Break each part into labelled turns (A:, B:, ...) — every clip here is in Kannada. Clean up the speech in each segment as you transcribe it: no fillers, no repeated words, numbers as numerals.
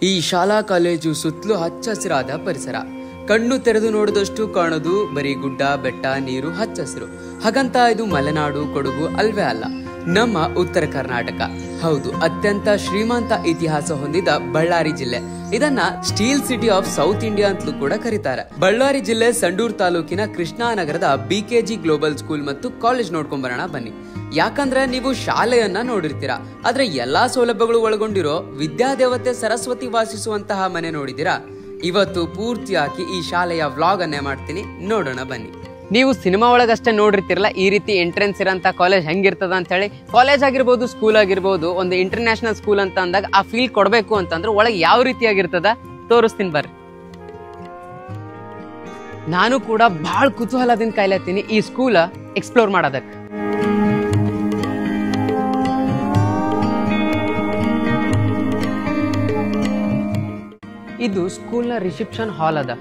A: ಈ ಶಾಲಾ ಕಾಲೇಜು ಸುತ್ತಲೂ ಹಚ್ಚ ಹಸಿರಾದ ಪರಿಸರ. ಕಣ್ಣು ತೆರೆದು ನೋಡಿದಷ್ಟು ಕಾಣೋದು ಬರೀ ಗುಡ್ಡ, ಬೆಟ್ಟ, ನೀರು, ಹಚ್ಚ ಹಸಿರು. ಹಾಗಂತ ಇದು ಮಲೆನಾಡು, ಕೊಡಗು ಅಲ್ವೇ ಅಲ್ಲ, ನಮ್ಮ ಉತ್ತರ ಕರ್ನಾಟಕ. ಹೌದು, ಅತ್ಯಂತ ಶ್ರೀಮಂತ ಇತಿಹಾಸ ಹೊಂದಿದ ಬಳ್ಳಾರಿ ಜಿಲ್ಲೆ. ಇದನ್ನ steel city of south India ಅಂತಲೂ ಕೂಡ ಕರೀತಾರೆ. ಬಳ್ಳಾರಿ ಜಿಲ್ಲೆ ಸಂಡೂರು ತಾಲೂಕಿನ ಕೃಷ್ಣಾನಗರದ BKG ಗ್ಲೋಬಲ್ ಸ್ಕೂಲ್ ಮತ್ತು ಕಾಲೇಜ್ ನೋಡ್ಕೊಂಡ್ ಬರೋಣ ಬನ್ನಿ. ಯಾಕಂದ್ರೆ ನೀವು ಶಾಲೆಯನ್ನ ನೋಡಿರ್ತೀರಾ, ಆದ್ರೆ ಎಲ್ಲಾ ಸೌಲಭ್ಯಗಳು ಒಳಗೊಂಡಿರೋ ವಿದ್ಯಾದೇವತೆ ಸರಸ್ವತಿ ವಾಸಿಸುವಂತಹ ಮನೆ ನೋಡಿದಿರಾ? ಇವತ್ತು ಪೂರ್ತಿಯಾಗಿ ಈ ಶಾಲೆಯ ವ್ಲಾಗ್ ಅನ್ನೇ ಮಾಡ್ತೀನಿ, ನೋಡೋಣ ಬನ್ನಿ. ನೀವು ಸಿನಿಮಾ ಒಳಗಷ್ಟೇ ನೋಡಿರ್ತಿರಲ್ಲ ಈ ರೀತಿ ಎಂಟ್ರೆನ್ಸ್ ಇರೋಂಥ ಕಾಲೇಜ್ ಹೆಂಗಿರ್ತದ ಅಂತ ಹೇಳಿ. ಕಾಲೇಜ್ ಆಗಿರ್ಬೋದು, ಸ್ಕೂಲ್ ಆಗಿರ್ಬೋದು, ಒಂದು ಇಂಟರ್ನ್ಯಾಷನಲ್ ಸ್ಕೂಲ್ ಅಂತ ಅಂದಾಗ ಆ ಫೀಲ್ ಕೊಡ್ಬೇಕು ಅಂತಂದ್ರೆ ಒಳಗೆ ಯಾವ ರೀತಿಯಾಗಿರ್ತದ ತೋರಿಸ್ತೀನಿ ಬರ್ರಿ. ನಾನು ಕೂಡ ಬಹಳ ಕುತೂಹಲದಿಂದ ಕಾಯ್ಲತ್ತೀನಿ ಈ ಸ್ಕೂಲ್ ಎಕ್ಸ್ಪ್ಲೋರ್ ಮಾಡೋದಕ್ಕೆ. ಇದು ಸ್ಕೂಲ್ನ ರಿಸೆಪ್ಷನ್ ಹಾಲ್ ಅದ.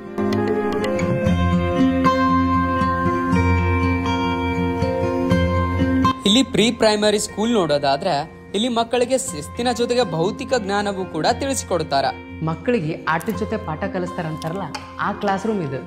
A: ಇಲ್ಲಿ ಪ್ರೀ ಪ್ರೈಮರಿ ಸ್ಕೂಲ್ ನೋಡೋದಾದ್ರೆ ಇಲ್ಲಿ ಮಕ್ಕಳಿಗೆ ಶಿಸ್ತಿನ ಜೊತೆಗೆ ಭೌತಿಕ ಜ್ಞಾನವೂ ಕೂಡ ತಿಳಿಸಿಕೊಡ್ತಾರ. ಮಕ್ಕಳಿಗೆ ಆಟದ ಜೊತೆ ಪಾಠ ಕಲಿಸ್ತಾರಂತಾರಲ್ಲ, ಆ ಕ್ಲಾಸ್ ರೂಮ್ ಇದು.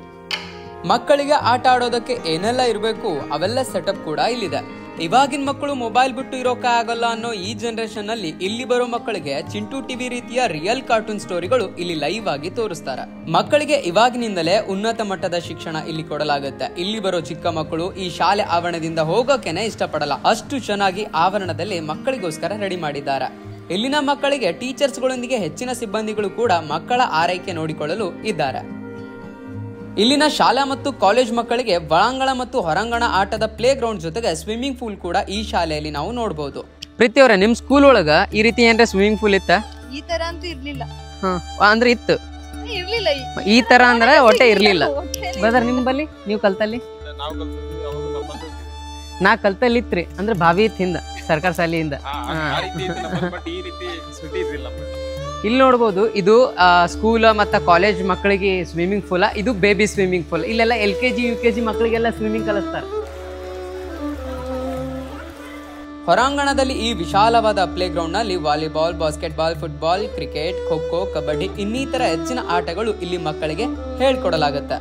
A: ಮಕ್ಕಳಿಗೆ ಆಟ ಆಡೋದಕ್ಕೆ ಏನೆಲ್ಲ ಇರಬೇಕು ಅವೆಲ್ಲ ಸೆಟಪ್ ಕೂಡ ಇಲ್ಲಿದೆ. ಇವಾಗಿನ ಮಕ್ಕಳು ಮೊಬೈಲ್ ಬಿಟ್ಟು ಇರೋಕೆ ಆಗಲ್ಲ ಅನ್ನೋ ಈ ಜನರೇಷನ್ ನಲ್ಲಿ ಇಲ್ಲಿ ಬರೋ ಮಕ್ಕಳಿಗೆ ಚಿಂಟು ಟಿವಿ ರೀತಿಯ ರಿಯಲ್ ಕಾರ್ಟೂನ್ ಸ್ಟೋರಿಗಳು ಇಲ್ಲಿ ಲೈವ್ ಆಗಿ ತೋರಿಸ್ತಾರೆ. ಮಕ್ಕಳಿಗೆ ಇವಾಗಿನಿಂದಲೇ ಉನ್ನತ ಮಟ್ಟದ ಶಿಕ್ಷಣ ಇಲ್ಲಿ ಕೊಡಲಾಗುತ್ತೆ. ಇಲ್ಲಿ ಬರೋ ಚಿಕ್ಕ ಮಕ್ಕಳು ಈ ಶಾಲೆ ಆವರಣದಿಂದ ಹೋಗೋಕೆನೆ ಇಷ್ಟಪಡಲ್ಲ, ಅಷ್ಟು ಚೆನ್ನಾಗಿ ಆವರಣದಲ್ಲಿ ಮಕ್ಕಳಿಗೋಸ್ಕರ ರೆಡಿ ಮಾಡಿದ್ದಾರೆ. ಇಲ್ಲಿನ ಮಕ್ಕಳಿಗೆ ಟೀಚರ್ಸ್ ಗಳೊಂದಿಗೆ ಹೆಚ್ಚಿನ ಸಿಬ್ಬಂದಿಗಳು ಕೂಡ ಮಕ್ಕಳ ಆರೈಕೆ ನೋಡಿಕೊಳ್ಳಲು ಇದ್ದಾರೆ. ಇಲ್ಲಿನ ಶಾಲಾ ಮತ್ತು ಕಾಲೇಜ್ ಮಕ್ಕಳಿಗೆ ಒಳಾಂಗಣ ಮತ್ತು ಹೊರಾಂಗಣ ಆಟದ ಪ್ಲೇ ಗ್ರೌಂಡ್ ಜೊತೆಗೆ ಸ್ವಿಮ್ಮಿಂಗ್ ಪೂಲ್ ಕೂಡ ಈ ಶಾಲೆಯಲ್ಲಿ ನಾವು ನೋಡಬಹುದು. ಪ್ರೀತಿ ಅವರೇ, ನಿಮ್ ಸ್ಕೂಲ್ ಒಳಗ ಈ ರೀತಿ ಏನ್ರ ಸ್ವಿಮ್ಮಿಂಗ್ ಪೂಲ್ ಇತ್ತ?
B: ಈ ತರ ಅಂತೂ ಇರ್ಲಿಲ್ಲ.
A: ಅಂದ್ರೆ ಇತ್ತು,
B: ಇರ್ಲಿಲ್ಲ.
A: ಈ ತರ ಅಂದ್ರೆ ಒಟ್ಟೆ ಇರ್ಲಿಲ್ಲ. ಬ್ರದರ್, ನಿಮ್ ಬಲ್ಲಿ ನೀವು ಕಲ್ತಲ್ಲಿ? ನಾ ಕಲ್ತಲ್ಲಿ ಇತ್ರಿ, ಅಂದ್ರೆ ಬಾವಿ ಇತ್ತು ಹಿಂದ, ಸರ್ಕಾರ ಶಾಲೆಯಿಂದ. ಇಲ್ಲಿ ನೋಡ್ಬೋದು, ಇದು ಸ್ಕೂಲ್ ಮತ್ತು ಕಾಲೇಜ್ ಮಕ್ಕಳಿಗೆ ಸ್ವಿಮ್ಮಿಂಗ್ ಪೂಲ. ಇದು ಬೇಬಿ ಸ್ವಿಮ್ಮಿಂಗ್ ಪೂಲ್. ಇಲ್ಲೆಲ್ಲ LKG UKG ಮಕ್ಕಳಿಗೆಲ್ಲ ಸ್ವಿಮ್ಮಿಂಗ್ ಕಲಿಸ್ತಾರೆ. ಹೊರಾಂಗಣದಲ್ಲಿ ಈ ವಿಶಾಲವಾದ ಪ್ಲೇ ಗ್ರೌಂಡ್ ನಲ್ಲಿ volleyball, basketball, football, cricket, kho kho, kabaddi ಇನ್ನಿತರ ಹೆಚ್ಚಿನ ಆಟಗಳು ಇಲ್ಲಿ ಮಕ್ಕಳಿಗೆ ಹೇಳ್ಕೊಡಲಾಗುತ್ತೆ.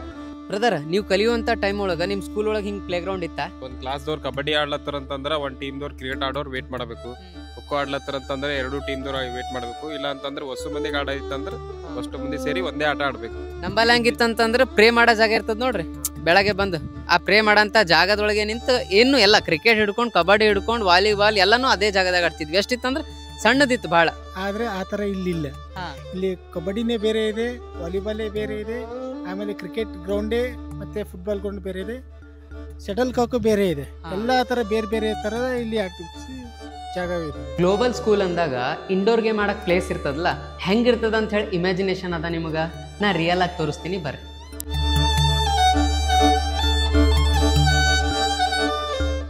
A: ಬ್ರದರ್, ನೀವು ಕಲಿಯುವಂತ ಟೈಮ್ ಒಳಗ ನಿಮ್ ಸ್ಕೂಲ್ ಒಳಗೆ ಹಿಂಗ್ ಪ್ಲೇ ಗ್ರೌಂಡ್ ಇತ್ತ?
C: ಒಂದ್ ಕ್ಲಾಸ್ ದವ್ರು ಕಬಡ್ಡಿ ಆಡ್ಲತ್ತಾರ ಅಂತಂದ್ರ ಒಂದ್ ಟೀಮ್ ದವ್ರು ಕ್ರಿಕೆಟ್ ಆಡೋರ್ ವೇಟ್ ಮಾಡಬೇಕು. ಖೋಖೋ ಆಡ್ಲತ್ತಾರ ಅಂತಂದ್ರೆ 2 ಟೀಮ್ ದವ್ರು ವೇಟ್ ಮಾಡಬೇಕು. ಇಲ್ಲ ಅಂತಂದ್ರೆ ಹೊಸ ಮಂದಿಗೆ ಆಡ ಇತ್ತಂದ್ರ ಅಷ್ಟು ಮಂದಿ ಸೇರಿ ಒಂದೇ ಆಟ ಆಡ್ಬೇಕು.
A: ನಂಬಲ್ಲಿ ಹಂಗಿತ್ತಂತಂದ್ರೆ ಪ್ರೇ ಮಾಡೋ ಜಾಗ ಇರ್ತದ ನೋಡ್ರಿ. ಬೆಳಗ್ಗೆ ಬಂದು ಆ ಪ್ರೇ ಮಾಡಂತ ಜಾಗದೊಳಗೆ ನಿಂತು ಏನು ಎಲ್ಲ ಕ್ರಿಕೆಟ್ ಹಿಡ್ಕೊಂಡು, ಕಬಡ್ಡಿ ಹಿಡ್ಕೊಂಡು, ವಾಲಿಬಾಲ್ ಎಲ್ಲಾನು ಅದೇ ಜಾಗದಾಗ ಆಡ್ತಿದ್ವಿ. ಎಷ್ಟಿತ್ತಂದ್ರೆ ಸಣ್ಣದಿತ್ತು ಬಹಳ.
D: ಆದ್ರೆ ಆತರ ಇಲ್ಲಿಲ್ಲ. ಇಲ್ಲಿ ಕಬಡ್ಡಿನೇ ಬೇರೆ ಇದೆ, ವಾಲಿಬಾಲೇ ಬೇರೆ ಇದೆ, ಆಮೇಲೆ ಕ್ರಿಕೆಟ್ ಗ್ರೌಂಡೇ ಮತ್ತೆ ಫುಟ್ಬಾಲ್ ಗ್ರೌಂಡ್ ಬೇರೆ ಇದೆ, ಶಟಲ್ ಕಾಕು ಬೇರೆ ಇದೆ. ಎಲ್ಲಾ ತರ ಬೇರೆ ಬೇರೆ ತರ ಇಲ್ಲಿ ಆಕ್ಟಿವಿಟೀಸ್ ಜಾಗವಿದೆ.
A: ಗ್ಲೋಬಲ್ ಸ್ಕೂಲ್ ಅಂದಾಗ ಇಂಡೋರ್ ಗೇಮ್ ಮಾಡಕ್ ಪ್ಲೇಸ್ ಇರ್ತದಲ್ಲ, ಹೆಂಗಿರ್ತದ ಅಂತ ಹೇಳಿ ಇಮ್ಯಾಜಿನೇಷನ್ ಅದ ನಿಮಗ? ನಾ ರಿಯಲ್ ಆಗಿ ತೋರಿಸ್ತೀನಿ ಬರ್ರಿ.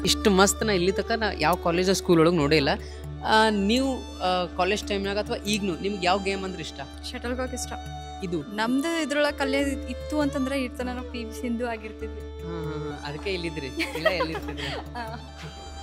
A: ಇಷ್ಟು ಮಸ್ತ್ ನಾ ಇಲ್ಲಿ ತನಕ ನಾ ಯಾವ ಕಾಲೇಜ್ ಸ್ಕೂಲ್ ಒಳಗೆ ನೋಡಿಲ್ಲ. ನೀವು ಕಾಲೇಜ್ ಟೈಮ್ನಾಗ ಅಥವಾ ಈಗ್ನು ನಿಮ್ಗೆ ಯಾವ ಗೇಮ್ ಅಂದ್ರೆ ಇಷ್ಟ?
B: ಶಟಲ್ ಕಾಕ್ ಇಷ್ಟ.
A: ಇದು
B: ನಮ್ದು ಇದ್ರೊಳಗೆ ಕಲಿಯೋದು ಇತ್ತು ಅಂತಂದ್ರೆ ಇರ್ತಾನ ನಾವು PV ಸಿಂಧು ಆಗಿರ್ತಿದ್ವಿ.
A: ಅದಕ್ಕೆ ಇಲ್ಲಿದ್ರಿ, ಇಲ್ಲ ಎಲ್ಲಿರ್ತಿದ್ರಿ?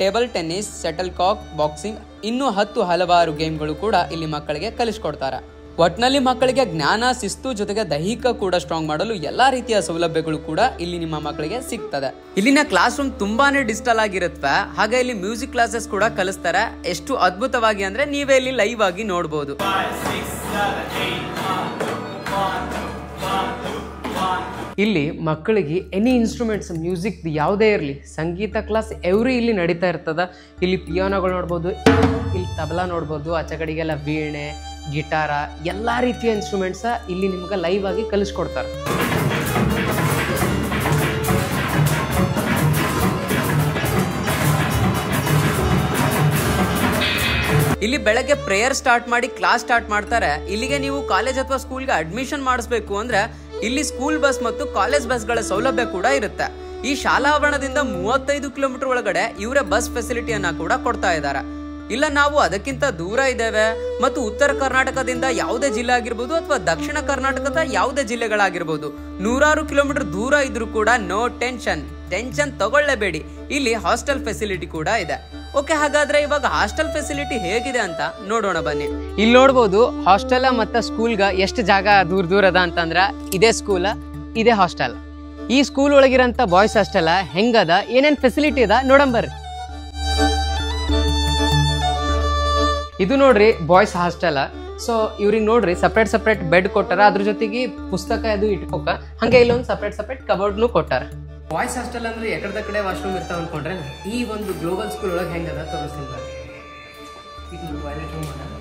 A: Table tennis, shuttlecock, boxing ಇನ್ನೂ ಹಲವಾರು ಗೇಮ್ಗಳು ಕೂಡ ಇಲ್ಲಿ ಮಕ್ಕಳಿಗೆ ಕಲಿಸ್ಕೊಡ್ತಾರೆ. ಒಟ್ನಲ್ಲಿ ಮಕ್ಕಳಿಗೆ ಜ್ಞಾನ, ಶಿಸ್ತು ಜೊತೆಗೆ ದೈಹಿಕ ಕೂಡ ಸ್ಟ್ರಾಂಗ್ ಮಾಡಲು ಎಲ್ಲಾ ರೀತಿಯ ಸೌಲಭ್ಯಗಳು ಕೂಡ ಇಲ್ಲಿ ನಿಮ್ಮ ಮಕ್ಕಳಿಗೆ ಸಿಗ್ತದೆ. ಇಲ್ಲಿನ ಕ್ಲಾಸ್ ರೂಮ್ ತುಂಬಾನೇ ಡಿಜಿಟಲ್ ಆಗಿರುತ್ತವೆ. ಹಾಗೆ ಇಲ್ಲಿ ಮ್ಯೂಸಿಕ್ ಕ್ಲಾಸಸ್ ಕೂಡ ಕಲಿಸ್ತಾರೆ. ಎಷ್ಟು ಅದ್ಭುತವಾಗಿ ಅಂದ್ರೆ ನೀವೇ ಇಲ್ಲಿ ಲೈವ್ ಆಗಿ ನೋಡಬಹುದು. ಇಲ್ಲಿ ಮಕ್ಕಳಿಗೆ ಎನಿ ಇನ್ಸ್ಟ್ರೂಮೆಂಟ್ಸ್, ಮ್ಯೂಸಿಕ್ ಯಾವುದೇ ಇರಲಿ, ಸಂಗೀತ ಕ್ಲಾಸ್ ಎವ್ರಿ ಇಲ್ಲಿ ನಡೀತಾ ಇರ್ತದ. ಇಲ್ಲಿ ಪಿಯಾನೋಗಳು ನೋಡ್ಬೋದು, ಇಲ್ಲಿ ತಬಲಾ ನೋಡ್ಬೋದು, ಆಚೆ ಕಡೆಗೆಲ್ಲ ವೀಣೆ, ಗಿಟಾರ ಎಲ್ಲ ರೀತಿಯ ಇನ್ಸ್ಟ್ರೂಮೆಂಟ್ಸ ಇಲ್ಲಿ ನಿಮ್ಗೆ ಲೈವ್ ಆಗಿ ಕಲಿಸ್ಕೊಡ್ತಾರೆ. ಇಲ್ಲಿ ಬೆಳಗ್ಗೆ ಪ್ರೇಯರ್ ಸ್ಟಾರ್ಟ್ ಮಾಡಿ ಕ್ಲಾಸ್ ಸ್ಟಾರ್ಟ್ ಮಾಡ್ತಾರೆ. ಇಲ್ಲಿಗೆ ನೀವು ಕಾಲೇಜ್ ಅಥವಾ ಸ್ಕೂಲ್ಗೆ ಅಡ್ಮಿಷನ್ ಮಾಡಿಸ್ಬೇಕು ಅಂದ್ರೆ ಇಲ್ಲಿ ಸ್ಕೂಲ್ ಬಸ್ ಮತ್ತು ಕಾಲೇಜ್ ಬಸ್ಗಳ ಸೌಲಭ್ಯ ಕೂಡ ಇರುತ್ತೆ. ಈ ಶಾಲಾ ಆವರಣದಿಂದ 35 ಕಿಲೋಮೀಟರ್ ಒಳಗಡೆ ಇವರೇ ಬಸ್ ಫೆಸಿಲಿಟಿಯನ್ನ ಕೂಡ ಕೊಡ್ತಾ ಇದ್ದಾರೆ. ಇಲ್ಲ ನಾವು ಅದಕ್ಕಿಂತ ದೂರ ಇದ್ದೇವೆ ಮತ್ತು ಉತ್ತರ ಕರ್ನಾಟಕದಿಂದ ಯಾವುದೇ ಜಿಲ್ಲೆ ಆಗಿರ್ಬೋದು ಅಥವಾ ದಕ್ಷಿಣ ಕರ್ನಾಟಕದ ಯಾವುದೇ ಜಿಲ್ಲೆಗಳಾಗಿರ್ಬೋದು, 100 ಕಿಲೋಮೀಟರ್ ದೂರ ಇದ್ರೂ ಕೂಡ ನೋ ಟೆನ್ಷನ್ ತಗೊಳ್ಳೇಬೇಡಿ. ಇಲ್ಲಿ ಹಾಸ್ಟೆಲ್ ಫೆಸಿಲಿಟಿ ಕೂಡ ಇದೆ. ಓಕೆ, ಹಾಗಾದ್ರೆ ಇವಾಗ ಹಾಸ್ಟೆಲ್ ಫೆಸಿಲಿಟಿ ಹೇಗಿದೆ ಅಂತ ನೋಡೋಣ ಬನ್ನಿ. ಇಲ್ಲಿ ನೋಡ್ಬೋದು ಹಾಸ್ಟೆಲ್ ಮತ್ತು ಸ್ಕೂಲ್ಗ ಎಷ್ಟು ಜಾಗ ದೂರ ಅದ ಅಂತಂದ್ರೆ ಇದೇ ಸ್ಕೂಲ್, ಇದೇ ಹಾಸ್ಟೆಲ್. ಈ ಸ್ಕೂಲ್ ಒಳಗಿರಂತ ಬಾಯ್ಸ್ ಹಾಸ್ಟೆಲ್ ಹೆಂಗದ, ಏನೇನ್ ಫೆಸಿಲಿಟಿ ಅದ ನೋಡಂಬರ್ರಿ. ಇದು ನೋಡ್ರಿ ಬಾಯ್ಸ್ ಹಾಸ್ಟೆಲ್. ಸೊ ಇವ್ರಿಗೆ ನೋಡ್ರಿ ಸಪ್ರೇಟ್ ಬೆಡ್ ಕೊಟ್ಟಾರ, ಅದ್ರ ಜೊತೆಗೆ ಪುಸ್ತಕ ಅದು ಇಟ್ಕೋಕ, ಹಂಗೆ ಇಲ್ಲೊಂದು ಸಪ್ರೇಟ್ ಕಬೋರ್ಡ್ನು ಕೊಟ್ಟಾರ. ಬಾಯ್ಸ್ ಹಾಸ್ಟೆಲ್ ಅಂದ್ರೆ ಎಕಡೆ ಕಡೆ ವಾಶ್ರೂಮ್ ಇರ್ತಾವ ಅನ್ಕೊಂಡ್ರೆ ಈ ಒಂದು ಗ್ಲೋಬಲ್ ಸ್ಕೂಲ್ ಒಳಗೆ ಹೆಂಗದ ತೋರಿಸ್ತಿಲ್ಲ. ಇದು ಟಾಯ್ಲೆಟ್ ರೂಮ್ ಅದ.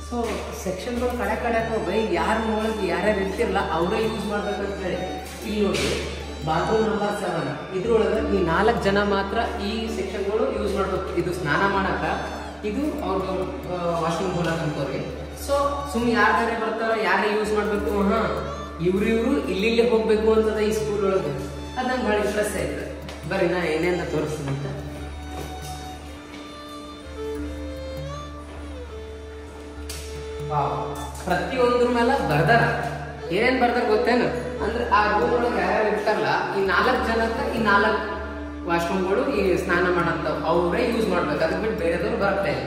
A: ಸೊ ಸೆಕ್ಷನ್ಗಳು ಕಡೆ ಹೋಗಿ ಯಾರು ಒಳಗೆ ಯಾರ್ಯಾರು ಇರ್ತಿರಲ್ಲ ಅವರೇ ಯೂಸ್ ಮಾಡ್ಬೇಕಂತ ಹೇಳಿ ಇಲ್ಲಿ ನೋಡಿ ಬಾತ್ರೂಮ್ ನಂಬರ್ 7 ಇದ್ರೊಳಗೆ ಈ 4 ಜನ ಮಾತ್ರ ಈ ಸೆಕ್ಷನ್ಗಳು ಯೂಸ್ ಮಾಡ್ಬೇಕು. ಇದು ಸ್ನಾನ ಮಾಡಕ, ಇದು ಅವ್ರದ್ದು ವಾಶ್ರೂಮ್ ಹೋಗಕ್ಕೆ ಅನ್ಕೋರಿ. ಸೊ ಸುಮ್ಮನೆ ಯಾರ್ಯಾರೇ ಬರ್ತಾರ, ಯಾರೇ ಯೂಸ್ ಮಾಡಬೇಕು, ಇವ್ರು ಇಲ್ಲಿ ಹೋಗ್ಬೇಕು ಅಂತದ ಈ ಸ್ಕೂಲ್ ಒಳಗೆ. ಅದು ನಂಗೆ ಭಾಳ ಇಂಟ್ರೆಸ್ಟ್ ಆಯ್ತು. ಬರ್ರಿ ನಾ ಏನೇನ ತೋರಿಸ್ತೀನಿ ಅಂತ. ಪ್ರತಿಯೊಂದ್ರ ಮೇಲೆ ಬರ್ದಾರ. ಏನೇನ್ ಬರ್ದಾರ ಗೊತ್ತೇನು ಅಂದ್ರೆ ಆ ರೂಮ್ ಒಳಗೆ ಯಾರ್ಯಾರು ಇರ್ತಾರಲ್ಲ ಈ 4 ಜನಕ್ಕೆ ಈ 4 ವಾಶ್ರೂಮ್ಗಳು ಈ ಸ್ನಾನ ಮಾಡಂತ ಅವರೇ ಯೂಸ್ ಮಾಡ್ಬೇಕು. ಅದಕ್ಕೆ ಬಿಟ್ಟು ಬೇರೆದವ್ರು ಬರಪ್ಲೇ ಇಲ್ಲ.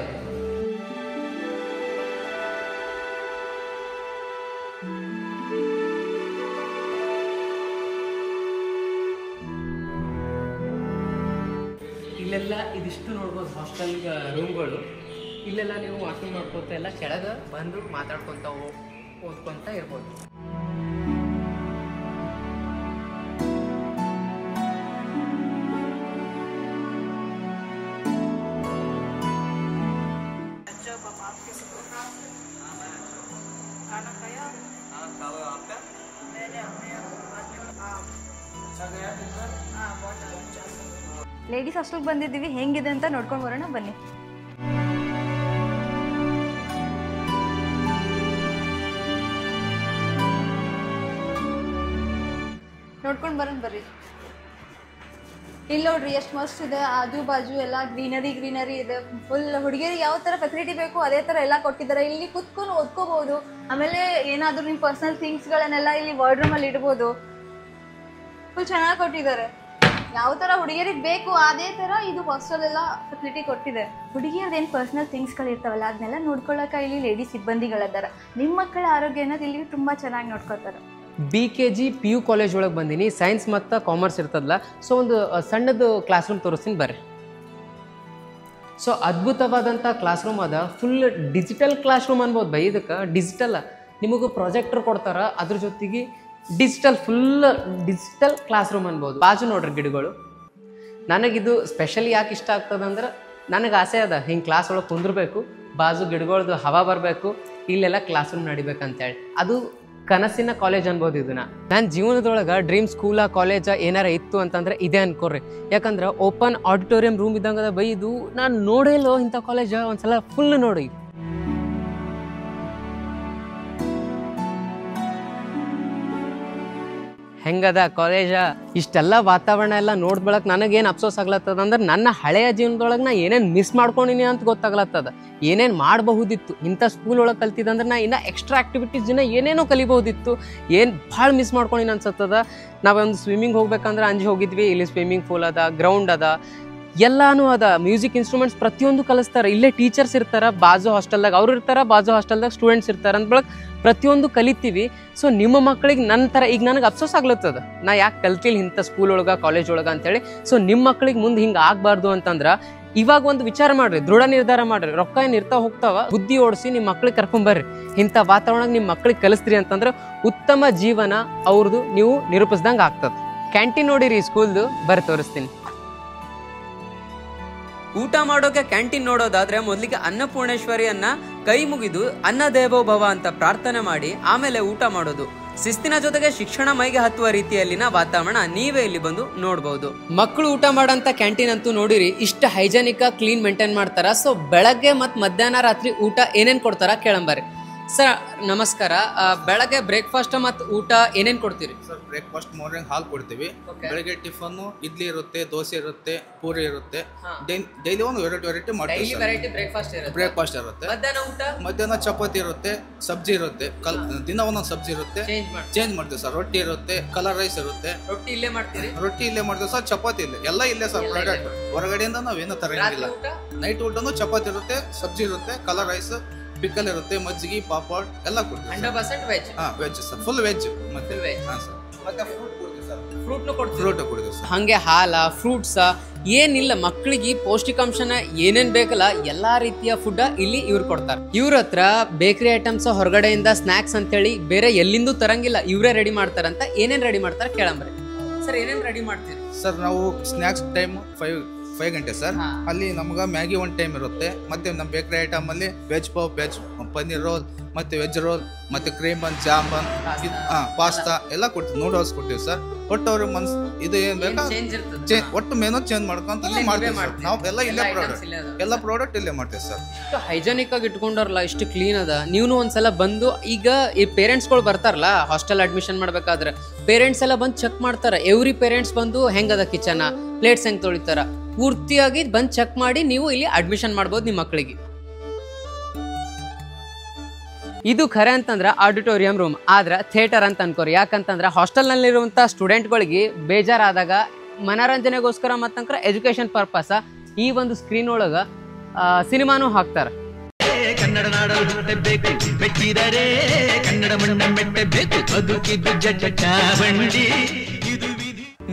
A: ಇಲ್ಲೆಲ್ಲ ಇದಿಷ್ಟು ನೋಡ್ಬೋದು ಹಾಸ್ಟೆಲ್ ರೂಮ್ಗಳು. ಇಲ್ಲೆಲ್ಲ ನೀವು ವಾಕಿಂಗ್ ಮಾಡ್ಕೊತ ಎಲ್ಲ ಕೆಳಗೆ ಬಂದು ಮಾತಾಡ್ಕೊತ ಓದ್ಕೊಂತ ಇರ್ಬೋದು.
B: ಲೇಡೀಸ್ ಹಾಸ್ಟೆಲ್ಗೆ ಬಂದಿದ್ದೀವಿ, ಹೆಂಗಿದೆ ಅಂತ ನೋಡ್ಕೊಂಡು ಬರೋಣ ಬನ್ನಿ. ನೋಡ್ಕೊಂಡು ಬರೋಣ ಬರ್ರಿ. ಇಲ್ಲಿ ನೋಡ್ರಿ ಎಷ್ಟು ಮಸ್ತ್ ಇದೆ, ಆಜು ಬಾಜು ಎಲ್ಲ ಗ್ರೀನರಿ ಇದೆ. ಫುಲ್ ಹುಡುಗಿಯರಿಗೆ ಯಾವ ಥರ ಫೆಸಿಲಿಟಿ ಬೇಕು ಅದೇ ಥರ ಎಲ್ಲ ಕೊಟ್ಟಿದ್ದಾರೆ. ಇಲ್ಲಿ ಕುತ್ಕೊಂಡು ಓದ್ಕೋಬಹುದು. ಆಮೇಲೆ ಏನಾದರೂ ನಿಮ್ಮ ಪರ್ಸನಲ್ ಥಿಂಗ್ಸ್ಗಳನ್ನೆಲ್ಲ ಇಲ್ಲಿ ವರ್ಡ್ ರೂಮಲ್ಲಿ ಇಡ್ಬೋದು. ಫುಲ್ ಚೆನ್ನಾಗಿ ಕೊಟ್ಟಿದ್ದಾರೆ. ಯಾವ ಥರ ಹುಡುಗಿಯರಿಗೆ ಬೇಕು ಅದೇ ಥರ ಇದು ಹಾಸ್ಟೆಲ್ ಎಲ್ಲ ಫೆಸಿಲಿಟಿ ಕೊಟ್ಟಿದೆ. ಹುಡುಗಿಯರ್ದು ಏನು ಪರ್ಸನಲ್ ಥಿಂಗ್ಸ್ಗಳು ಇರ್ತಾವಲ್ಲ ಅದನ್ನೆಲ್ಲ ನೋಡ್ಕೊಳ್ಳೋಕೆ ಇಲ್ಲಿ ಲೇಡೀಸ್ ಸಿಬ್ಬಂದಿಗಳಿದ್ದಾರೆ. ನಿಮ್ಮ ಮಕ್ಕಳ ಆರೋಗ್ಯನ ಇಲ್ಲಿ ತುಂಬ ಚೆನ್ನಾಗಿ ನೋಡ್ಕೊತಾರೆ.
A: BKG PU ಕಾಲೇಜ್ ಒಳಗೆ ಬಂದೀನಿ. ಸೈನ್ಸ್ ಮತ್ತು ಕಾಮರ್ಸ್ ಇರ್ತದಲ್ಲ. ಸೊ ಒಂದು ಸಣ್ಣದು ಕ್ಲಾಸ್ ರೂಮ್ ತೋರಿಸ್ತೀನಿ ಬರ್ರಿ. ಸೊ ಅದ್ಭುತವಾದಂಥ ಕ್ಲಾಸ್ ರೂಮ್ ಅದ. ಫುಲ್ ಡಿಜಿಟಲ್ ಕ್ಲಾಸ್ ರೂಮ್ ಅನ್ಬೋದು ಬೈ. ಇದಕ್ಕೆ ಡಿಜಿಟಲ್ ನಿಮಗೂ ಪ್ರಾಜೆಕ್ಟರ್ ಕೊಡ್ತಾರ, ಅದ್ರ ಜೊತೆಗೆ ಫುಲ್ ಡಿಜಿಟಲ್ ಕ್ಲಾಸ್ ರೂಮ್ ಅನ್ಬೋದು. ಬಾಜು ನೋಡ್ರಿ ಗಿಡಗಳು. ನನಗಿದು ಸ್ಪೆಷಲಿ ಯಾಕೆ ಇಷ್ಟ ಆಗ್ತದಂದ್ರೆ ನನಗೆ ಆಸೆ ಅದ ಹಿಂಗೆ ಕ್ಲಾಸ್ ಒಳಗೆ ಕುಂದಿರ್ಬೇಕು, ಬಾಜು ಗಿಡಗಳದ್ದು ಹವಾ ಬರಬೇಕು, ಇಲ್ಲೆಲ್ಲ ಕ್ಲಾಸ್ ರೂಮ್ ನಡಿಬೇಕಂತೇಳಿ. ಅದು ಕನಸಿನ ಕಾಲೇಜ್ ಅನ್ಬೋದು ಇದನ್ನ. ನನ್ನ ಜೀವನದೊಳಗೆ ಡ್ರೀಮ್ ಸ್ಕೂಲ ಕಾಲೇಜ ಏನಾರ ಇತ್ತು ಅಂತಂದ್ರೆ ಇದೇ ಅನ್ಕೋರಿ. ಯಾಕಂದ್ರೆ ಓಪನ್ ಆಡಿಟೋರಿಯಂ ರೂಮ್ ಇದ್ದಂಗದ ಬೈ. ಇದು ನಾನು ನೋಡೇಲೋ ಇಂಥ ಕಾಲೇಜ, ಒಂದ್ಸಲ ಫುಲ್ ನೋಡಿ. ಹೆಂಗದ ಕಾಲೇಜ, ಇಷ್ಟೆಲ್ಲ ವಾತಾವರಣ ಎಲ್ಲ ನೋಡ್ಬಳಕ್ ನನಗೇನು ಅಫ್ಸೋಸ್ ಆಗ್ಲತ್ತದ ಅಂದ್ರೆ ನನ್ನ ಹಳೆಯ ಜೀವನದೊಳಗೆ ನಾ ಏನೇನು ಮಿಸ್ ಮಾಡ್ಕೊಂಡಿನಿ ಅಂತ ಗೊತ್ತಾಗ್ಲತ್ತದ. ಏನೇನು ಮಾಡಬಹುದಿತ್ತು ಇಂಥ ಸ್ಕೂಲ್ ಒಳಗೆ ಕಲ್ತಿದ್ದಂದ್ರೆ ನಾ ಇನ್ನೂ ಎಕ್ಸ್ಟ್ರಾ ಆ್ಯಕ್ಟಿವಿಟೀಸ್ ಏನೇನೋ ಕಲಿಬಹುದಿತ್ತು. ಏನು ಭಾಳ ಮಿಸ್ ಮಾಡ್ಕೊಂಡಿನಿ ಅನ್ಸತ್ತದ. ನಾವೊಂದು ಸ್ವಿಮ್ಮಿಂಗ್ ಹೋಗ್ಬೇಕಂದ್ರೆ ಅಂಜಿ ಹೋಗಿದ್ವಿ. ಇಲ್ಲಿ ಸ್ವಿಮ್ಮಿಂಗ್ ಪೂಲ್ ಅದ, ಗ್ರೌಂಡ್ ಅದ, ಎಲ್ಲಾನು ಅದ. ಮ್ಯೂಸಿಕ್ ಇನ್ಸ್ಟ್ರೂಮೆಂಟ್ಸ್ ಪ್ರತಿಯೊಂದು ಕಲಿಸ್ತಾರೆ. ಇಲ್ಲೇ ಟೀಚರ್ಸ್ ಇರ್ತಾರ, ಬಾಜು ಹಾಸ್ಟೆಲ್ದಾಗ ಅವ್ರು ಇರ್ತಾರ, ಬಾಜು ಹಾಸ್ಟೆಲ್ದಾಗ ಸ್ಟೂಡೆಂಟ್ಸ್ ಇರ್ತಾರೆ. ಅಂದ್ಬಳಕ್ ಪ್ರತಿಯೊಂದು ಕಲಿತೀವಿ. ಸೊ ನಿಮ್ಮ ಮಕ್ಕಳಿಗೆ ನನ್ನ ಥರ ಈಗ ನನಗೆ ಅಫ್ಸೋಸ್ ಆಗ್ಲತ್ತದ, ನಾ ಯಾಕೆ ಕಲ್ತಿಲ್ಲ ಇಂಥ ಸ್ಕೂಲ್ ಒಳಗೆ ಕಾಲೇಜ್ ಒಳಗೆ ಅಂತೇಳಿ. ಸೊ ನಿಮ್ಮ ಮಕ್ಕಳಿಗೆ ಮುಂದೆ ಹಿಂಗೆ ಆಗಬಾರ್ದು ಅಂತಂದ್ರೆ ಇವಾಗ ಒಂದು ವಿಚಾರ ಮಾಡ್ರಿ, ದೃಢ ನಿರ್ಧಾರ ಮಾಡ್ರಿ. ರೊಕ್ಕ ಏನು ಇರ್ತಾ ಹೋಗ್ತಾವ, ಬುದ್ಧಿ ಓಡಿಸಿ ನಿಮ್ಮ ಮಕ್ಳಿಗೆ ಕರ್ಕೊಂಬರ್ರಿ. ಇಂಥ ವಾತಾವರಣ ನಿಮ್ಮ ಮಕ್ಳಿಗೆ ಕಲಿಸ್ತೀರಿ ಅಂತಂದ್ರೆ ಉತ್ತಮ ಜೀವನ ಅವ್ರದ್ದು ನೀವು ನಿರೂಪಿಸ್ದಂಗೆ ಆಗ್ತದೆ. ಕ್ಯಾಂಟೀನ್ ನೋಡಿರಿ ಸ್ಕೂಲ್ದು, ಬರ್ರಿ ತೋರಿಸ್ತೀನಿ. ಊಟ ಮಾಡೋಕೆ ಕ್ಯಾಂಟೀನ್ ನೋಡೋದಾದ್ರೆ ಮೊದಲಿಗೆ ಅನ್ನಪೂರ್ಣೇಶ್ವರಿಯನ್ನ ಕೈ ಮುಗಿದು ಅನ್ನ ದೇವೋ ಭವ ಅಂತ ಪ್ರಾರ್ಥನೆ ಮಾಡಿ ಆಮೇಲೆ ಊಟ ಮಾಡೋದು. ಶಿಸ್ತಿನ ಜೊತೆಗೆ ಶಿಕ್ಷಣ ಮೈಗೆ ಹತ್ತುವ ರೀತಿಯಲ್ಲಿನ ವಾತಾವರಣ ನೀವೇ ಇಲ್ಲಿ ಬಂದು ನೋಡಬಹುದು. ಮಕ್ಕಳು ಊಟ ಮಾಡಂತ ಕ್ಯಾಂಟೀನ್ ಅಂತೂ ನೋಡಿರಿ, ಇಷ್ಟ ಹೈಜೆನಿಕ್ ಕ್ಲೀನ್ ಮೇಂಟೈನ್ ಮಾಡ್ತಾರ. ಸೊ ಬೆಳಗ್ಗೆ ಮತ್ತು ಮಧ್ಯಾಹ್ನ ರಾತ್ರಿ ಊಟ ಏನೇನ್ ಕೊಡ್ತಾರ ಕೇಳಂಬರಿ. ಸರ್ ನಮಸ್ಕಾರ, ಬೆಳಗ್ಗೆ ಬ್ರೇಕ್ಫಾಸ್ಟ್ ಮತ್ತು ಊಟ ಏನೇನ್ ಕೊಡ್ತೀರಿ?
E: ಸರ್ ಬ್ರೇಕ್ಫಾಸ್ಟ್ ಮಾರ್ನಿಂಗ್ ಹಾಲು ಕೊಡ್ತೀವಿ. ಬೆಳಗ್ಗೆ ಟಿಫನ್ ಇಡ್ಲಿ ಇರುತ್ತೆ, ದೋಸೆ ಇರುತ್ತೆ, ಪೂರಿ ಇರುತ್ತೆ. ಡೈಲಿ ಒಂದು ವೆರೈಟಿ ಮಾಡ್ತೀವಿ. ಬ್ರೇಕ್ಫಾಸ್ಟ್ ಇರುತ್ತೆ. ಮಧ್ಯಾಹ್ನ ಚಪಾತಿ ಇರುತ್ತೆ, ಸಬ್ಜಿ ಇರುತ್ತೆ, ದಿನ ಒಂದೊಂದು ಸಬ್ಜಿ ಇರುತ್ತೆ, ಚೇಂಜ್ ಮಾಡ್ತೀವಿ ಸರ್. ರೊಟ್ಟಿ ಇರುತ್ತೆ, ಕಲರ್ ರೈಸ್ ಇರುತ್ತೆ. ರೊಟ್ಟಿ ಇಲ್ಲೇ ಮಾಡ್ತೀವಿ ಸರ್, ಚಪಾತಿ ಇಲ್ಲೇ, ಎಲ್ಲ ಇಲ್ಲೇ ಸರ್. ಪ್ರಾಡಕ್ಟ್ ಹೊರಗಡೆಯಿಂದ ನಾವೇನು ತರಂಗಿಲ್ಲ. ನೈಟ್ ಊಟನು ಚಪಾತಿ ಇರುತ್ತೆ, ಸಬ್ಜಿ ಇರುತ್ತೆ, ಕಲರ್ ರೈಸ್, ಪಿಕಲ್ ಇರುತ್ತೆ, ಮಜ್ಜಿಗೆ, ಪಾಪಡ್ ಎಲ್ಲ ಕೊಡ್ತೀವಿ.
A: 100% veg.
E: Veg sir, full veg. ಮತ್ತೆ ಸರ್ ಮತ್ತೆ ಫ್ರೂಟ್ ಕೊಡ್ತೀವಿ ಸರ್. ಫ್ರೂಟ್ ಕೊಡ್ತೀವಿ ಸರ್.
A: ಹಂಗೆ ಹಾಲ, ಫ್ರೂಟ್ಸ್ ಏನಿಲ್ಲ, ಮಕ್ಕಳಿಗೆ ಪೌಷ್ಟಿಕಾಂಶನ ಏನೇನ್ ಬೇಕಲ್ಲ ಎಲ್ಲಾ ರೀತಿಯ ಫುಡ್ ಇಲ್ಲಿ ಇವ್ರು ಕೊಡ್ತಾರೆ. ಇವ್ರ ಹತ್ರ ಬೇಕರಿ ಐಟಮ್ಸ್ ಹೊರಗಡೆಯಿಂದ ಸ್ನಾಕ್ಸ್ ಅಂತೇಳಿ ಬೇರೆ ಎಲ್ಲಿಂದೂ ತರಂಗಿಲ್ಲ, ಇವರೇ ರೆಡಿ ಮಾಡ್ತಾರಂತ. ಏನೇನ್ ರೆಡಿ ಮಾಡ್ತಾರೆ ಕೇಳಂಬ್ರಿ. ಸರ್ ಏನೇನ್ ರೆಡಿ ಮಾಡ್ತೀರಿ?
E: ಸರ್ ನಾವು ಸ್ನಾಕ್ಸ್ ಟೈಮ್ 5 ಗಂಟೆ ಸರ್. ಅಲ್ಲಿ ನಮ್ಗೆ ಮ್ಯಾಗಿ ಒಂದು ಟೈಮ್ ಇರುತ್ತೆ. ಮತ್ತೆ ನಮ್ಮ ಬೇಕರಿ ಐಟಮ್ ಅಲ್ಲಿ veg pav, veg paneer roll, ಮತ್ತೆ ವೆಜ್ ರೋಲ್, ಮತ್ತೆ ಕ್ರೀಮ್ ಬನ್, ಜಾಮೂನ್, ಪಾಸ್ತಾ ಎಲ್ಲ ಕೊಡ್ತೀವಿ. ನೂಡಲ್ಸ್ ಕೊಡ್ತೀವಿ ಸರ್. ಒಟ್ಟು ಅವ್ರ ಮನ್ಸ್ ಇದು ಏನ್ ಬೇಕಾ ಒಟ್ಟು ಮೆನು ಚೇಂಜ್ ಮಾಡ್ಕೊಂತ ಮಾಡ್ತೀವಿ ಸರ್. ನಾವು ಎಲ್ಲ ಪ್ರಾಡಕ್ಟ್ ಇಲ್ಲೇ ಮಾಡ್ತೀವಿ ಸರ್.
A: ಇಷ್ಟು ಹೈಜೆನಿಕ್ ಆಗಿ ಇಟ್ಕೊಂಡವ್ರಲ್ಲ, ಇಷ್ಟು ಕ್ಲೀನ್ ಅದ. ನೀವು ಒಂದ್ಸಲ ಬಂದು, ಈಗ ಈ ಪೇರೆಂಟ್ಸ್ಗಳು ಬರ್ತಾರಲ್ಲ ಹಾಸ್ಟೆಲ್ ಅಡ್ಮಿಷನ್ ಮಾಡ್ಬೇಕಾದ್ರೆ, ಪೇರೆಂಟ್ಸ್ ಎಲ್ಲ ಬಂದು ಚೆಕ್ ಮಾಡ್ತಾರ. ಎವ್ರಿ ಪೇರೆಂಟ್ಸ್ ಬಂದು ಹೆಂಗದ ಕಿಚನ್, ಪ್ಲೇಟ್ಸ್ ಹೆಂಗ್ ತೊಳಿತಾರ, ಪೂರ್ತಿಯಾಗಿ ಬಂದು ಚೆಕ್ ಮಾಡಿ ನೀವು ಇಲ್ಲಿ ಅಡ್ಮಿಷನ್ ಮಾಡ್ಬೋದು ನಿಮ್ಮ ಮಕ್ಕಳಿಗೆ. ಇದು ಖರೆ ಅಂತಂದ್ರೆ ಆಡಿಟೋರಿಯಂ ರೂಮ್, ಆದ್ರೆ ಥಿಯೇಟರ್ ಅಂತ ಅನ್ಕೋರಿ. ಯಾಕಂತಂದ್ರೆ ಹಾಸ್ಟೆಲ್ನಲ್ಲಿರುವಂಥ ಸ್ಟೂಡೆಂಟ್ಗಳಿಗೆ ಬೇಜಾರಾದಾಗ ಮನರಂಜನೆಗೋಸ್ಕರ ಮತ್ತಂಕ್ರ ಎಜುಕೇಶನ್ ಪರ್ಪಸ್ ಈ ಒಂದು ಸ್ಕ್ರೀನ್ ಒಳಗ ಸಿನಿಮಾನು ಹಾಕ್ತಾರ.
F: ಕನ್ನಡ ನಾಡಲು ಹುಟ್ಟಬೇಕು, ಮೆಟ್ಟಿದರೆ ಕನ್ನಡ ಮಣ್ಣ ಮೆಟ್ಟಬೇಕು, ಬದುಕಿದ್ದು ಜಟಾಬಂಡಿ.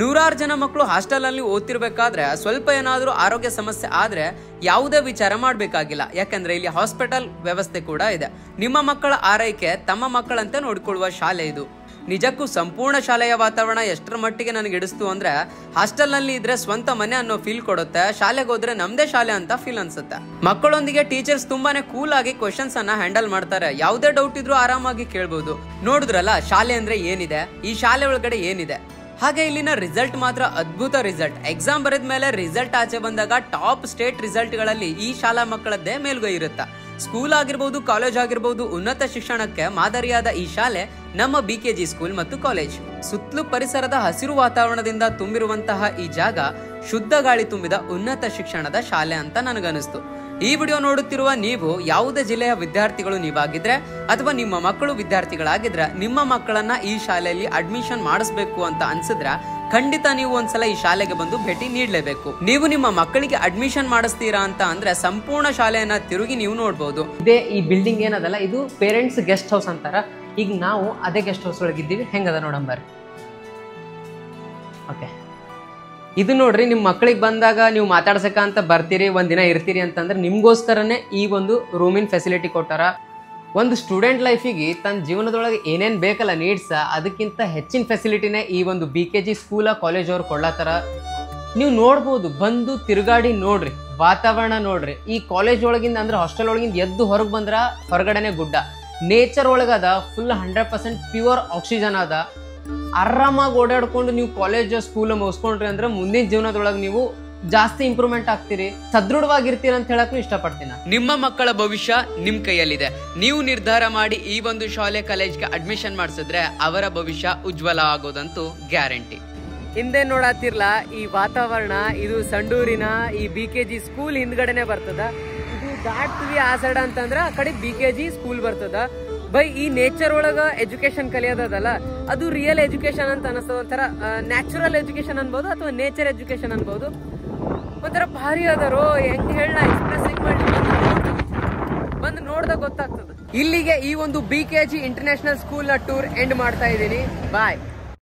A: ನೂರಾರು ಜನ ಮಕ್ಕಳು ಹಾಸ್ಟೆಲ್ ಅಲ್ಲಿ ಓದ್ತಿರ್ಬೇಕಾದ್ರೆ ಸ್ವಲ್ಪ ಏನಾದರೂ ಆರೋಗ್ಯ ಸಮಸ್ಯೆ ಆದ್ರೆ ಯಾವುದೇ ವಿಚಾರ ಮಾಡಬೇಕಾಗಿಲ್ಲ. ಯಾಕಂದ್ರೆ ಇಲ್ಲಿ ಹಾಸ್ಪಿಟಲ್ ವ್ಯವಸ್ಥೆ ಕೂಡ ಇದೆ. ನಿಮ್ಮ ಮಕ್ಕಳ ಆರೈಕೆ ತಮ್ಮ ಮಕ್ಕಳಂತೆ ನೋಡಿಕೊಳ್ಳುವ ಶಾಲೆ ಇದು. ನಿಜಕ್ಕೂ ಸಂಪೂರ್ಣ ಶಾಲೆಯ ವಾತಾವರಣ ಎಷ್ಟರ ಮಟ್ಟಿಗೆ ನನಗೆ ಹಿಡಿಸ್ತು ಅಂದ್ರೆ, ಹಾಸ್ಟೆಲ್ ನಲ್ಲಿ ಇದ್ರೆ ಸ್ವಂತ ಮನೆ ಅನ್ನೋ ಫೀಲ್ ಕೊಡುತ್ತೆ, ಶಾಲೆಗೆ ಹೋದ್ರೆ ನಮ್ದೇ ಶಾಲೆ ಅಂತ ಫೀಲ್ ಅನ್ಸುತ್ತೆ. ಮಕ್ಕಳೊಂದಿಗೆ ಟೀಚರ್ಸ್ ತುಂಬಾನೇ ಕೂಲ್ ಆಗಿ ಕ್ವಶನ್ಸ್ ಅನ್ನ ಹ್ಯಾಂಡಲ್ ಮಾಡ್ತಾರೆ. ಯಾವುದೇ ಡೌಟ್ ಇದ್ರೂ ಆರಾಮಾಗಿ ಕೇಳ್ಬೋದು. ನೋಡಿದ್ರಲ್ಲ ಶಾಲೆ ಅಂದ್ರೆ ಏನಿದೆ, ಈ ಶಾಲೆ ಒಳಗಡೆ ಏನಿದೆ. ಹಾಗೆ ಇಲ್ಲಿನ ರಿಸಲ್ಟ್ ಮಾತ್ರ ಅದ್ಭುತ ರಿಸಲ್ಟ್. ಎಕ್ಸಾಮ್ ಬರೆದ ಮೇಲೆ ರಿಸಲ್ಟ್ ಆಚೆ ಬಂದಾಗ ಟಾಪ್ ಸ್ಟೇಟ್ ರಿಸಲ್ಟ್ ಗಳಲ್ಲಿ ಈ ಶಾಲಾ ಮಕ್ಕಳದ್ದೇ ಮೇಲ್ಗೈ ಇರುತ್ತೆ. ಸ್ಕೂಲ್ ಆಗಿರ್ಬೋದು, ಕಾಲೇಜ್ ಆಗಿರ್ಬೋದು, ಉನ್ನತ ಶಿಕ್ಷಣಕ್ಕೆ ಮಾದರಿಯಾದ ಈ ಶಾಲೆ ನಮ್ಮ BKG ಸ್ಕೂಲ್ ಮತ್ತು ಕಾಲೇಜ್. ಸುತ್ತಲೂ ಪರಿಸರದ ಹಸಿರು ವಾತಾವರಣದಿಂದ ತುಂಬಿರುವಂತಹ ಈ ಜಾಗ ಶುದ್ಧ ಗಾಳಿ ತುಂಬಿದ ಉನ್ನತ ಶಿಕ್ಷಣದ ಶಾಲೆ ಅಂತ ನನಗನಿಸ್ತು. ಈ ವಿಡಿಯೋ ನೋಡುತ್ತಿರುವ ನೀವು ಯಾವುದೇ ಜಿಲ್ಲೆಯ ವಿದ್ಯಾರ್ಥಿಗಳು ನೀವಾಗಿದ್ರೆ ಅಥವಾ ನಿಮ್ಮ ಮಕ್ಕಳು ವಿದ್ಯಾರ್ಥಿಗಳಾಗಿದ್ರೆ ನಿಮ್ಮ ಮಕ್ಕಳನ್ನ ಈ ಶಾಲೆಯಲ್ಲಿ ಅಡ್ಮಿಷನ್ ಮಾಡಿಸ್ಬೇಕು ಅಂತ ಅನ್ಸಿದ್ರ ಖಂಡಿತ ನೀವು ಒಂದ್ಸಲ ಈ ಶಾಲೆಗೆ ಬಂದು ಭೇಟಿ ನೀಡಲೇಬೇಕು. ನೀವು ನಿಮ್ಮ ಮಕ್ಕಳಿಗೆ ಅಡ್ಮಿಷನ್ ಮಾಡಿಸ್ತೀರಾ ಅಂತ ಅಂದ್ರೆ ಸಂಪೂರ್ಣ ಶಾಲೆಯನ್ನ ತಿರುಗಿ ನೀವು ನೋಡ್ಬೋದು. ಇದೇ ಈ ಬಿಲ್ಡಿಂಗ್ ಏನದಲ್ಲ, ಇದು ಪೇರೆಂಟ್ಸ್ ಗೆಸ್ಟ್ ಹೌಸ್ ಅಂತಾರ. ಈಗ ನಾವು ಅದೇ ಗೆಸ್ಟ್ ಹೌಸ್ ಒಳಗಿದ್ದೀವಿ. ಹೆಂಗದ ನೋಡಂಬರ್. ಓಕೆ, ಇದು ನೋಡ್ರಿ, ನಿಮ್ಮ ಮಕ್ಕಳಿಗೆ ಬಂದಾಗ ನೀವು ಮಾತಾಡ್ಸಕ ಅಂತ ಬರ್ತೀರಿ, ಒಂದಿನ ಇರ್ತೀರಿ ಅಂತಂದ್ರೆ ನಿಮ್ಗೋಸ್ಕರನೇ ಈ ಒಂದು ರೂಮಿನ ಫೆಸಿಲಿಟಿ ಕೊಟ್ಟಾರ. ಒಂದು ಸ್ಟೂಡೆಂಟ್ ಲೈಫಿಗೆ ತನ್ನ ಜೀವನದೊಳಗೆ ಏನೇನು ಬೇಕಲ್ಲ ನೀಡ್ಸ, ಅದಕ್ಕಿಂತ ಹೆಚ್ಚಿನ ಫೆಸಿಲಿಟಿನೇ ಈ ಒಂದು BKG ಸ್ಕೂಲ ಕಾಲೇಜ್ ಅವ್ರು ಕೊಡ್ಲತ್ತಾರ. ನೀವು ನೋಡ್ಬೋದು, ಬಂದು ತಿರುಗಾಡಿ ನೋಡ್ರಿ, ವಾತಾವರಣ ನೋಡ್ರಿ. ಈ ಕಾಲೇಜ್ ಒಳಗಿಂದ ಅಂದ್ರೆ ಹಾಸ್ಟೆಲ್ ಒಳಗಿಂದ ಎದ್ದು ಹೊರಗೆ ಬಂದ್ರ ಹೊರಗಡೆನೆ ಗುಡ್ಡ, ನೇಚರ್ ಒಳಗದ, ಫುಲ್ 100% ಪ್ಯೂರ್ ಆಕ್ಸಿಜನ್ ಅದ. ಆರಾಮಾಗಿ ಓಡಾಡ್ಕೊಂಡು ನೀವು ಕಾಲೇಜ್ ಸ್ಕೂಲ್ ಮುಗಿಸ್ಕೊಂಡ್ರಿ ಅಂದ್ರೆ ಮುಂದಿನ ಜೀವನದೊಳಗೆ ನೀವು ಜಾಸ್ತಿ ಇಂಪ್ರೂವ್ಮೆಂಟ್ ಆಗ್ತೀರಿ, ಸದೃಢವಾಗಿರ್ತೀರ ಅಂತ ಹೇಳಕ್ ಇಷ್ಟಪಡ್ತೀನಿ. ನಿಮ್ಮ ಮಕ್ಕಳ ಭವಿಷ್ಯ ನಿಮ್ ಕೈಯಲ್ಲಿದೆ. ನೀವು ನಿರ್ಧಾರ ಮಾಡಿ ಈ ಒಂದು ಶಾಲೆ ಕಾಲೇಜ್ಗೆ ಅಡ್ಮಿಷನ್ ಮಾಡಿಸಿದ್ರೆ ಅವರ ಭವಿಷ್ಯ ಉಜ್ವಲ ಆಗೋದಂತೂ ಗ್ಯಾರಂಟಿ. ಹಿಂದೆ ನೋಡತ್ತಿರ್ಲ ಈ ವಾತಾವರಣ, ಇದು ಸಂಡೂರಿನ ಈ BKG ಸ್ಕೂಲ್ ಹಿಂದ್ಗಡೆನೆ ಬರ್ತದ. ಇದು ದಾಟ್ತೀವಿ ಆ ಸೈಡ್ ಅಂತಂದ್ರ ಆ ಕಡೆ BKG ಸ್ಕೂಲ್ ಬರ್ತದ. ಬೈ ಈ ನೇಚರ್ ಒಳಗ ಎಜುಕೇಶನ್ ಕಲಿಯೋದಲ್ಲ, ಅದು ರಿಯಲ್ ಎಜುಕೇಶನ್ ಅಂತ ಅನಿಸ್ತದ. ಒಂಥರ ನ್ಯಾಚುರಲ್ ಎಜುಕೇಶನ್ ಅನ್ಬೋದು ಅಥವಾ ನೇಚರ್ ಎಜುಕೇಶನ್ ಅನ್ಬೋದು. ಒಂಥರ ಭಾರಿ ಅದಾರೋ, ಹೆಂಗ್ ಹೇಳ ಎಕ್ಸ್ಪ್ರೆಸ್ ಹೆಂಗ್ ಮಾಡಿ ಬಂದು ನೋಡ್ದಾಗ ಗೊತ್ತಾಗ್ತದ. ಇಲ್ಲಿಗೆ ಈ ಒಂದು BKG ಇಂಟರ್ನ್ಯಾಷನಲ್ ಸ್ಕೂಲ್ ನ ಟೂರ್ ಎಂಡ್ ಮಾಡ್ತಾ ಇದ್ದೀನಿ. ಬಾಯ್.